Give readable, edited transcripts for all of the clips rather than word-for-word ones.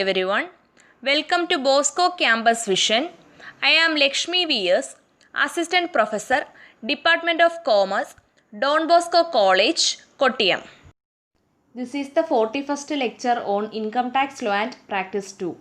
everyone. Welcome to Bosco Campus Vision. I am Lakshmi V.S., Assistant Professor, Department of Commerce, Don Bosco College, Kottayam. This is the 41st lecture on Income Tax Law and Practice 2.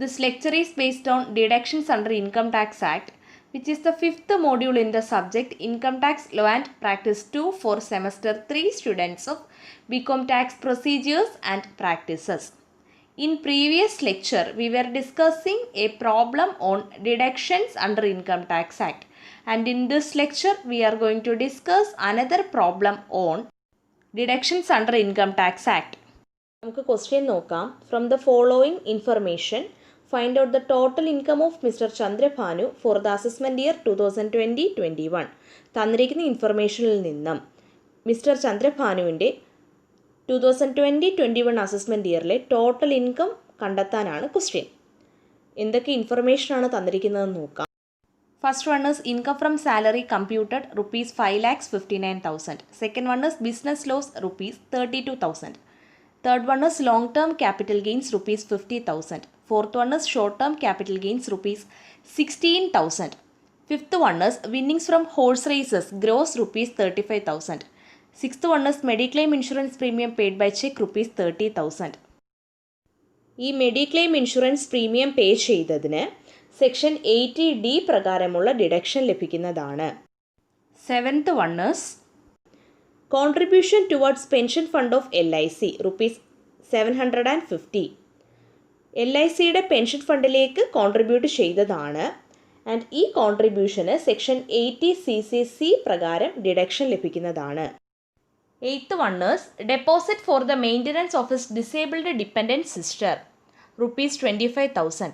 This lecture is based on Deductions under Income Tax Act, which is the 5th module in the subject Income Tax Law and Practice 2 for Semester 3 students of BCom Tax Procedures and Practices. In previous lecture, we were discussing a problem on deductions under Income Tax Act. And in this lecture, we are going to discuss another problem on deductions under Income Tax Act. നമുക്ക് question നോക്കാം. From the following information, find out the total income of Mr. Chandrabhanu for the assessment year 2020-21. തന്നിരിക്കുന്ന ഇൻഫർമേഷനിൽ നിന്നും mister ചന്ദ്രഭാനുവിൻ്റെ 2020-21 assessment ഇയറിലെ total income കണ്ടെത്താനാണ് question. എന്തൊക്കെ ഇൻഫർമേഷനാണ് തന്നിരിക്കുന്നതെന്ന് നോക്കാം. First one is income from salary computed rupees 5,59,000. Second one is business loss rupees 32,000. Third one is long term capital gains rupees 50,000. Fourth one is short term capital gains rupees 16,000. Fifth one is winnings from horse races gross rupees 35,000. Sixth one is Mediclaim Insurance Premium paid by check rupees 30,000. ഈ mediclaim insurance premium പേ ചെയ്തതിന് section 80D പ്രകാരമുള്ള deduction ലഭിക്കുന്നതാണ്. Seventh one is contribution towards pension fund of LIC rupees 750. LICയുടെ pension ഫണ്ടിലേക്ക് contribute ചെയ്തതാണ്. And ഈ കോൺട്രിബ്യൂഷന് section 80CCC പ്രകാരം ഡിഡക്ഷൻ ലഭിക്കുന്നതാണ്. Eighth one is deposit for the maintenance of his disabled dependent sister rupees 25,000.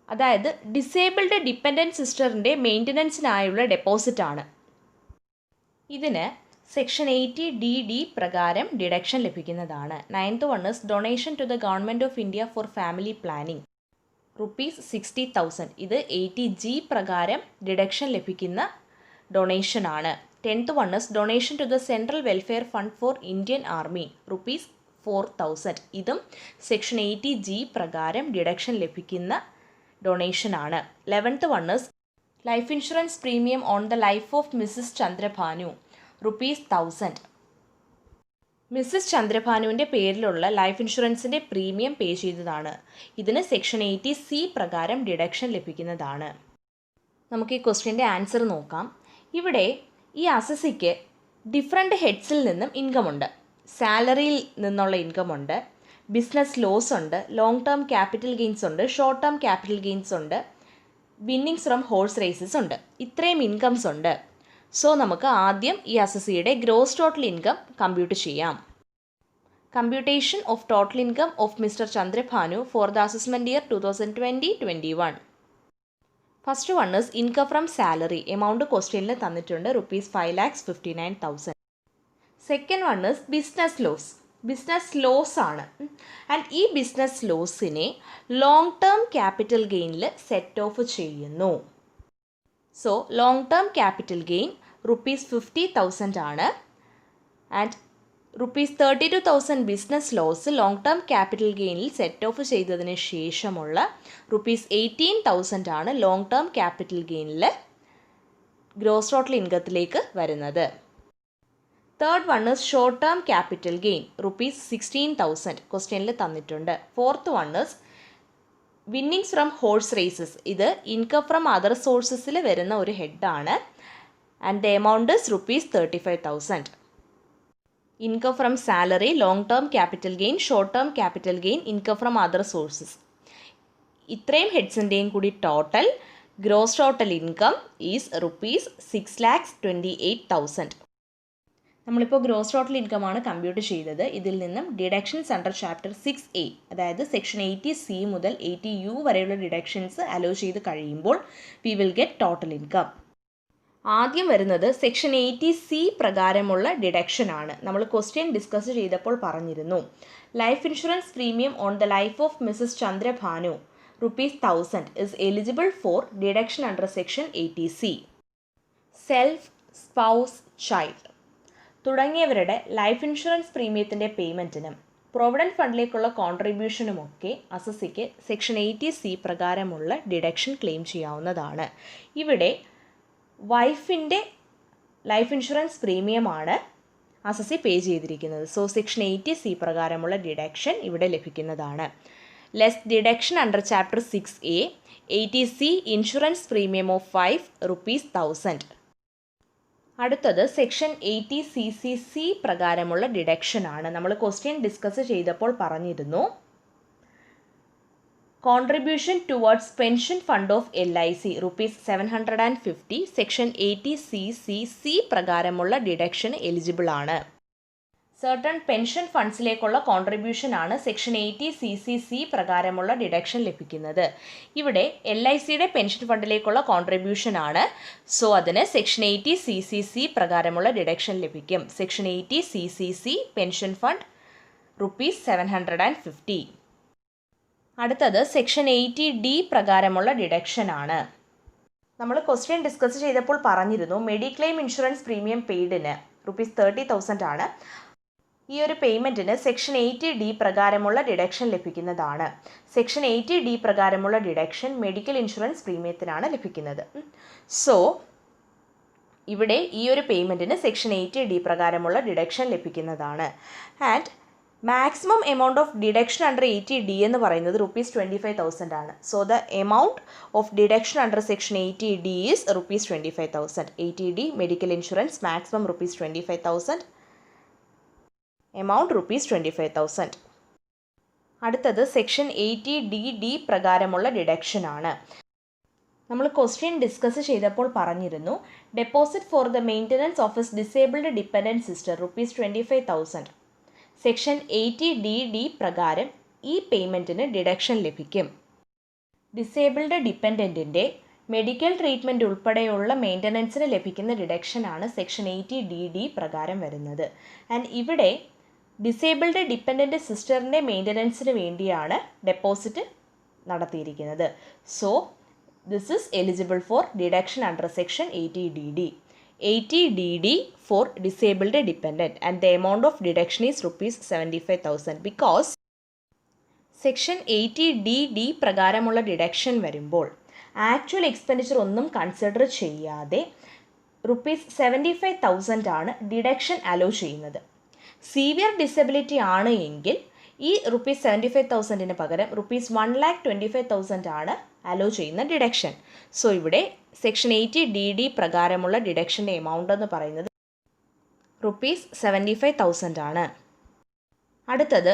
അതായത് ഡിസേബിൾഡ് ഡിപ്പെൻഡൻറ്റ് സിസ്റ്ററിൻ്റെ മെയിൻ്റനൻസിനായുള്ള ഡെപ്പോസിറ്റാണ്. ഇതിന് section 80DD പ്രകാരം ഡിഡക്ഷൻ ലഭിക്കുന്നതാണ്. Ninth one is donation to the government of India for family planning rupees 60,000. ഇത് 80G പ്രകാരം deduction ലഭിക്കുന്ന ഡൊണേഷനാണ്. Tenth one is donation to the central welfare fund for Indian army rupees 4,000. ഇതും section 80G പ്രകാരം deduction ലഭിക്കുന്ന ഡൊണേഷനാണ്. 11th one is life insurance premium on the life of Mrs Chandrabhanu rupees 1,000. Mrs ചന്ദ്രഭാനുവിൻ്റെ പേരിലുള്ള life ഇൻഷുറൻസിൻ്റെ premium പേ ചെയ്തതാണ്. ഇതിന് section 80C പ്രകാരം ഡിഡക്ഷൻ ലഭിക്കുന്നതാണ്. നമുക്ക് ഈ ക്വസ്റ്റ്യൻ്റെ ആൻസർ നോക്കാം. ഇവിടെ ഈ അസസിക്ക് ഡിഫറെൻ്റ് ഹെഡ്സിൽ നിന്നും ഇൻകം ഉണ്ട്. സാലറിയിൽ നിന്നുള്ള ഇൻകം ഉണ്ട്, ബിസിനസ് ലോസ് ഉണ്ട്, ലോങ് ടേം ക്യാപിറ്റൽ ഗെയിൻസ് ഉണ്ട്, ഷോർട്ട് ടേം ക്യാപിറ്റൽ ഗെയിൻസ് ഉണ്ട്, വിന്നിങ്സ് ഫ്രം ഹോഴ്സ് റേസസ് ഉണ്ട്. ഇത്രയും ഇൻകംസ് ഉണ്ട്. സോ നമുക്ക് ആദ്യം ഈ അസസിയുടെ ഗ്രോസ് ടോട്ടൽ ഇൻകം കമ്പ്യൂട്ട് ചെയ്യാം. Computation of total income of mister Chandrabhanu for the assessment year 2020-21. First one is income from salary. Amount ക്വസ്റ്റ്യനിൽ തന്നിട്ടുണ്ട് rupees 5,59,000. Second one is business loss. Business loss ആണ്. And ഈ ബിസിനസ് ലോസിനെ ലോങ് ടേം ക്യാപിറ്റൽ ഗെയിനിൽ set off ചെയ്യുന്നു. So long term capital gain rupees 50,000 ആണ്. And rupees 32,000 business loss long term capital ഗെയിനിൽ set off ചെയ്തതിന് ശേഷമുള്ള റുപ്പീസ് 18,000 ആണ് ലോങ് ടേം ക്യാപിറ്റൽ ഗെയിനിൽ ഗ്രോസ് ടോട്ടൽ ഇൻകത്തിലേക്ക് വരുന്നത്. Third one is short term capital gain rupees 16,000 ക്വസ്റ്റ്യനിൽ തന്നിട്ടുണ്ട്. Fourth one is winnings from horse races. ഇത് ഇൻകം ഫ്രം അതർ സോഴ്സസിൽ വരുന്ന ഒരു ഹെഡാണ്. And the amount is rupees 35,000. Income from salary, long term capital gain, short term capital gain, income from other sources. ഇത്രയും ഹെഡ്സിൻ്റെയും കൂടി total gross total income is rupees 6,28,000. നമ്മളിപ്പോൾ gross total ഇൻകമാണ് compute ചെയ്തത്. ഇതിൽ നിന്നും ഡിഡക്ഷൻസ് അണ്ടർ ചാപ്റ്റർ 6A അതായത് section 80C മുതൽ 80U വരെയുള്ള deductions hello ചെയ്ത് കഴിയുമ്പോൾ V will get total income. ആദ്യം വരുന്നത് സെക്ഷൻ 80C പ്രകാരമുള്ള ഡിഡക്ഷൻ ആണ്. നമ്മൾ ക്വസ്റ്റ്യൻ ഡിസ്കസ് ചെയ്തപ്പോൾ പറഞ്ഞിരുന്നു life insurance premium on the life of Mrs Chandrabhanu rupees 1,000 is eligible for deduction under section 80C. Self, spouse, child തുടങ്ങിയവരുടെ ലൈഫ് ഇൻഷുറൻസ് പ്രീമിയത്തിൻ്റെ പേയ്മെൻറ്റിനും പ്രൊവിഡൻറ്റ് ഫണ്ടിലേക്കുള്ള കോൺട്രിബ്യൂഷനുമൊക്കെ അസസിക്ക് സെക്ഷൻ 80C പ്രകാരമുള്ള ഡിഡക്ഷൻ ക്ലെയിം ചെയ്യാവുന്നതാണ്. ഇവിടെ വൈഫിൻ്റെ ലൈഫ് ഇൻഷുറൻസ് പ്രീമിയമാണ് അസസി പേ ചെയ്തിരിക്കുന്നത്. സോ സെക്ഷൻ 80C പ്രകാരമുള്ള ഡിഡക്ഷൻ ഇവിടെ ലഭിക്കുന്നതാണ്. Less deduction under chapter 6A 80C insurance premium of ₹5,000. അടുത്തത് സെക്ഷൻ 80CCC പ്രകാരമുള്ള ഡിഡക്ഷനാണ്. നമ്മൾ ക്വസ്റ്റ്യൻ ഡിസ്കസ് ചെയ്തപ്പോൾ പറഞ്ഞിരുന്നു contribution towards pension fund of LIC ₹750 section 80CCC പ്രകാരമുള്ള ഡിഡക്ഷന് എലിജിബിൾ ആണ്. സർട്ടൺ പെൻഷൻ ഫണ്ട്സിലേക്കുള്ള കോൺട്രിബ്യൂഷനാണ് സെക്ഷൻ 80CCC പ്രകാരമുള്ള ഡിഡക്ഷൻ ലഭിക്കുന്നത്. ഇവിടെ LICയുടെ പെൻഷൻ ഫണ്ടിലേക്കുള്ള കോൺട്രിബ്യൂഷനാണ്. സോ അതിന് സെക്ഷൻ 80CCC പ്രകാരമുള്ള ഡിഡക്ഷൻ ലഭിക്കും. Section 80CCC pension fund ₹750. അടുത്തത് സെക്ഷൻ 80D പ്രകാരമുള്ള ഡിഡക്ഷനാണ്. നമ്മൾ ക്വസ്റ്റ്യൻ ഡിസ്കസ് ചെയ്തപ്പോൾ പറഞ്ഞിരുന്നു മെഡിക്ലെയിം ഇൻഷുറൻസ് പ്രീമിയം പെയ്ഡിന് ₹30,000 ആണ്. ഈ ഒരു പേയ്മെൻറ്റിന് സെക്ഷൻ 80D പ്രകാരമുള്ള ഡിഡക്ഷൻ ലഭിക്കുന്നതാണ്. സെക്ഷൻ 80D പ്രകാരമുള്ള ഡിഡക്ഷൻ മെഡിക്കൽ ഇൻഷുറൻസ് പ്രീമിയത്തിനാണ് ലഭിക്കുന്നത്. സോ ഇവിടെ ഈ ഒരു പേയ്മെൻറ്റിന് സെക്ഷൻ 80D പ്രകാരമുള്ള ഡിഡക്ഷൻ ലഭിക്കുന്നതാണ്. And maximum amount of deduction under 80D എന്ന് പറയുന്നത് ₹25,000 ആണ്. So the amount of deduction under section 80D is ₹25,000. 80D medical insurance maximum ₹25,000, amount ₹25,000. അടുത്തത് സെക്ഷൻ 80DD പ്രകാരമുള്ള ഡിഡക്ഷനാണ്. നമ്മൾ ക്വസ്റ്റ്യൻ ഡിസ്കസ് ചെയ്തപ്പോൾ പറഞ്ഞിരുന്നു deposit for the maintenance of his disabled dependent sister ₹25,000. Section 80DD പ്രകാരം ഈ പേയ്മെൻറ്റിന് ഡിഡക്ഷൻ ലഭിക്കും. ഡിസേബിൾഡ് ഡിപ്പെൻഡൻറ്റിൻ്റെ മെഡിക്കൽ ട്രീറ്റ്മെൻറ്റ് ഉൾപ്പെടെയുള്ള മെയിൻ്റനൻസിന് ലഭിക്കുന്ന ഡിഡക്ഷനാണ് സെക്ഷൻ 80DD പ്രകാരം വരുന്നത്. ആൻഡ് ഇവിടെ ഡിസേബിൾഡ് ഡിപ്പെൻഡൻറ്റ് സിസ്റ്ററിൻ്റെ മെയിൻ്റനൻസിന് വേണ്ടിയാണ് ഡെപ്പോസിറ്റ് നടത്തിയിരിക്കുന്നത്. So this is eligible for deduction under section 80DD. 80DD for disabled dependent and the amount of deduction is ₹75,000 because section 80DD പ്രകാരമുള്ള deduction വരുമ്പോൾ actual expenditure ഒന്നും consider ചെയ്യാതെ ₹75,000 ആണ് ഡിഡക്ഷൻ അലോ ചെയ്യുന്നത്. Severe disability ആണ് എങ്കിൽ ഈ ₹75,000 പകരം ₹1,25,000 ആണ് അലോ ചെയ്യുന്ന ഡിഡക്ഷൻ. സോ ഇവിടെ സെക്ഷൻ 80DD പ്രകാരമുള്ള ഡിഡക്ഷൻ്റെ എമൗണ്ട് എന്ന് പറയുന്നത് ₹75,000 ആണ്. അടുത്തത്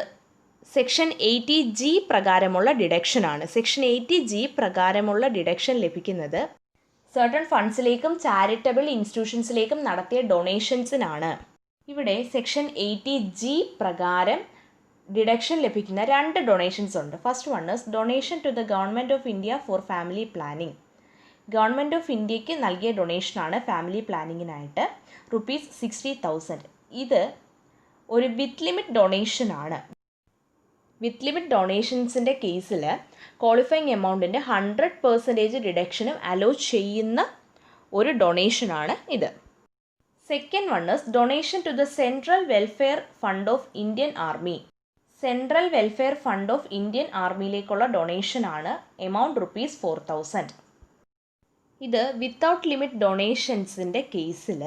സെക്ഷൻ 80G പ്രകാരമുള്ള ഡിഡക്ഷനാണ്. സെക്ഷൻ 80G പ്രകാരമുള്ള ഡിഡക്ഷൻ ലഭിക്കുന്നത് സർട്ടൺ ഫണ്ട്സിലേക്കും ചാരിറ്റബിൾ ഇൻസ്റ്റിറ്റ്യൂഷൻസിലേക്കും നടത്തിയ ഡൊണേഷൻസിനാണ്. ഇവിടെ സെക്ഷൻ 80G പ്രകാരം ഡിഡക്ഷൻ ലഭിക്കുന്ന 2 ഡൊണേഷൻസ് ഉണ്ട്. First one is donation to the government of India for family planning. Government of ഇന്ത്യക്ക് നൽകിയ ഡൊണേഷനാണ് ഫാമിലി പ്ലാനിങ്ങിനായിട്ട് ₹60,000. ഇത് ഒരു വിത്ത് ലിമിറ്റ് ഡൊണേഷനാണ്. വിത്ത് ലിമിറ്റ് ഡൊണേഷൻസിൻ്റെ കേസിൽ ക്വാളിഫയിങ് എമൗണ്ടിൻ്റെ 100% ഡിഡക്ഷനും അലോ ചെയ്യുന്ന ഒരു ഡൊണേഷനാണ് ഇത്. Second one is donation to the central welfare fund of Indian army. Central welfare fund of Indian ആർമിയിലേക്കുള്ള ഡൊണേഷനാണ് എമൗണ്ട് ₹4,000. ഇത് വിത്തൗട്ട് ലിമിറ്റ് ഡൊണേഷൻസിൻ്റെ കേസിൽ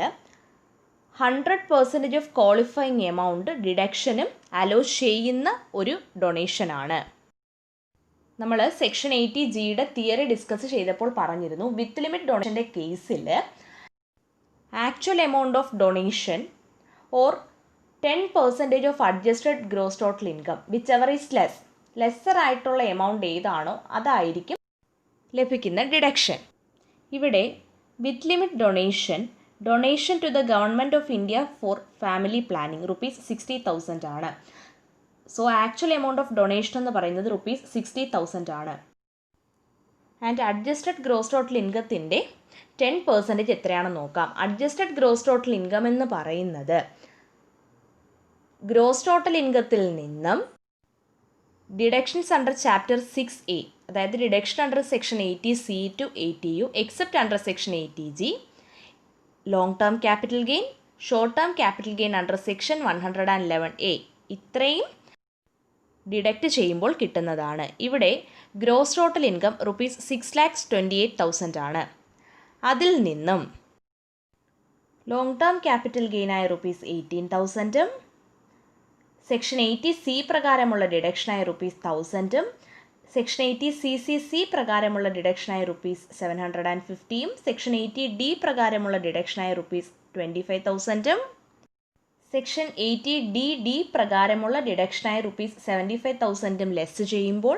100% ഓഫ് ക്വാളിഫയിങ് എമൗണ്ട് ഡിഡക്ഷനും അലോ ചെയ്യുന്ന ഒരു ഡൊണേഷനാണ്. നമ്മൾ സെക്ഷൻ 80Gയുടെ തിയറി ഡിസ്കസ് ചെയ്തപ്പോൾ പറഞ്ഞിരുന്നു വിത്ത് ലിമിറ്റ് ഡൊണേഷൻ്റെ കേസിൽ actual amount of donation or 10% of adjusted gross total income whichever is lesser ആയിട്ടുള്ള എമൗണ്ട് ഏതാണോ അതായിരിക്കും ലഭിക്കുന്ന ഡിഡക്ഷൻ. ഇവിടെ with limit donation to the government of India for family planning ₹60,000 ആണ്. So actual amount of donation എന്ന് പറയുന്നത് ₹60,000 ആണ്. And adjusted gross total ഇൻകത്തിൻ്റെ 10% എത്രയാണെന്ന് നോക്കാം. അഡ്ജസ്റ്റഡ് ഗ്രോസ് ടോട്ടൽ ഇൻകം എന്ന് പറയുന്നത് ഗ്രോസ് ടോട്ടൽ ഇൻകത്തിൽ നിന്നും ഡിഡക്ഷൻസ് അണ്ടർ ചാപ്റ്റർ 6A, അതായത് deduction under section 80C to 80U except under section 80G, long term capital gain, short term capital gain under section 111A, ഇത്രയും deduct ചെയ്യുമ്പോൾ കിട്ടുന്നതാണ്. ഇവിടെ gross total income rupees 6,28,000 ആണ്. അതിൽ നിന്നും ലോങ് ടേം ക്യാപിറ്റൽ ഗെയിനായ rupees 18,000, section 80C പ്രകാരമുള്ള ഡിഡക്ഷനായ റുപ്പീസ് 1,000, സെക്ഷൻ 80CCC പ്രകാരമുള്ള ഡിഡക്ഷനായ റുപ്പീസ് 750, സെക്ഷൻ 80D പ്രകാരമുള്ള ഡിഡക്ഷനായ റുപ്പീസ് 25,000, സെക്ഷൻ 80DD പ്രകാരമുള്ള ഡിഡക്ഷനായ റുപ്പീസ് 75,000 ലെസ് ചെയ്യുമ്പോൾ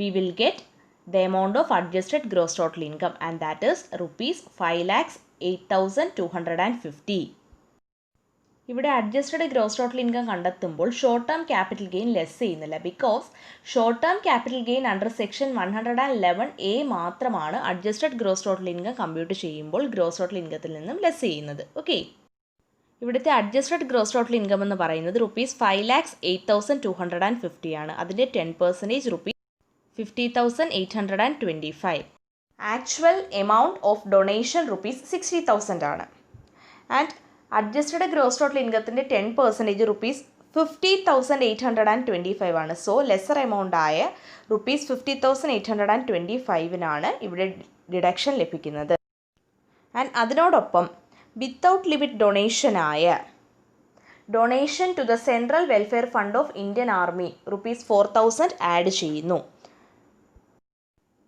we will get the amount of adjusted gross total income and that is rupees 5,08,250. ഇവിടെ അഡ്ജസ്റ്റഡ് ഗ്രോസ് ടോട്ടൽ ഇൻകം കണ്ടെത്തുമ്പോൾ short term capital gain less ചെയ്യുന്നില്ല. Because short term capital gain under section 111A മാത്രമാണ് adjusted gross total income compute ചെയ്യുമ്പോൾ gross total ഇൻകത്തിൽ നിന്നും less ചെയ്യുന്നത്. Okay, ഇവിടുത്തെ adjusted gross total income എന്ന് പറയുന്നത് റുപ്പീസ് 5,08,250 ആണ്. അതിൻ്റെ 10% rupees 50,825. Actual amount of donation rupees 60,000 ആണ്. ആൻഡ് അഡ്ജസ്റ്റഡ് ഗ്രോസ് ടോട്ടൽ ഇൻകത്തിൻ്റെ 10% റുപ്പീസ് 50,825 ആണ്. സോ ലെസർ എമൗണ്ട് ആയ റുപ്പീസ് 50,825 ഇവിടെ ഡിഡക്ഷൻ ലഭിക്കുന്നത്. ആൻഡ് അതിനോടൊപ്പം വിത്തൗട്ട് ലിമിറ്റ് ഡൊണേഷനായ donation to the central welfare fund of Indian army rupees 4,000 add ചെയ്യുന്നു.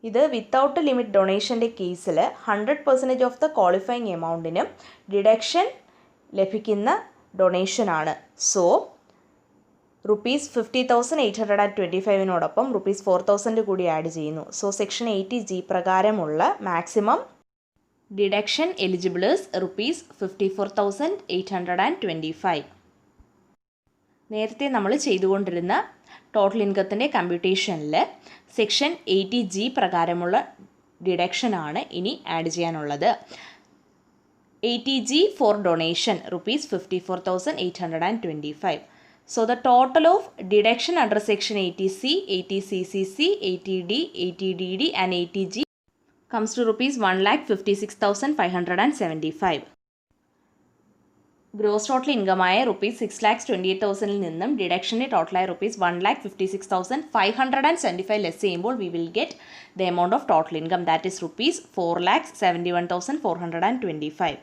ഇത് വിത്തൗട്ട് ലിമിറ്റ് ഡൊണേഷൻ്റെ കേസിൽ 100% ഓഫ് ദ ക്വാളിഫയിങ് എമൗണ്ടിനും ഡിഡക്ഷൻ ലഭിക്കുന്ന ഡൊണേഷനാണ്. സോ റുപ്പീസ് 50,825 റുപ്പീസ് 4,000 കൂടി ആഡ് ചെയ്യുന്നു. സോ സെക്ഷൻ 80G പ്രകാരമുള്ള maximum deduction eligible is rupees 54,825. നേരത്തെ നമ്മൾ ചെയ്തുകൊണ്ടിരുന്ന ടോട്ടൽ ഇൻകത്തിൻ്റെ കമ്പ്യൂട്ടേഷനിൽ സെക്ഷൻ 80G പ്രകാരമുള്ള ഡിഡക്ഷനാണ് ഇനി ആഡ് ചെയ്യാനുള്ളത്. 80G for donation rupees 54,825. So the total of deduction under section 80C, 80CCC, 80D, 80DD and 80G comes to rupees 1,56,575. Gross total ഇൻകമായ rupees 6,28,000 നിന്നും ഡിഡക്ഷൻ്റെ ടോട്ടലായ റുപ്പീസ് 1,56,575 ലെസ് ചെയ്യുമ്പോൾ we will get the amount of total income that is rupees 4,71,425.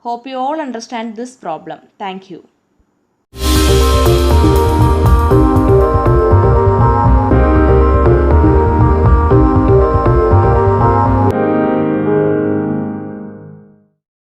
Hope you all understand this problem. Thank you.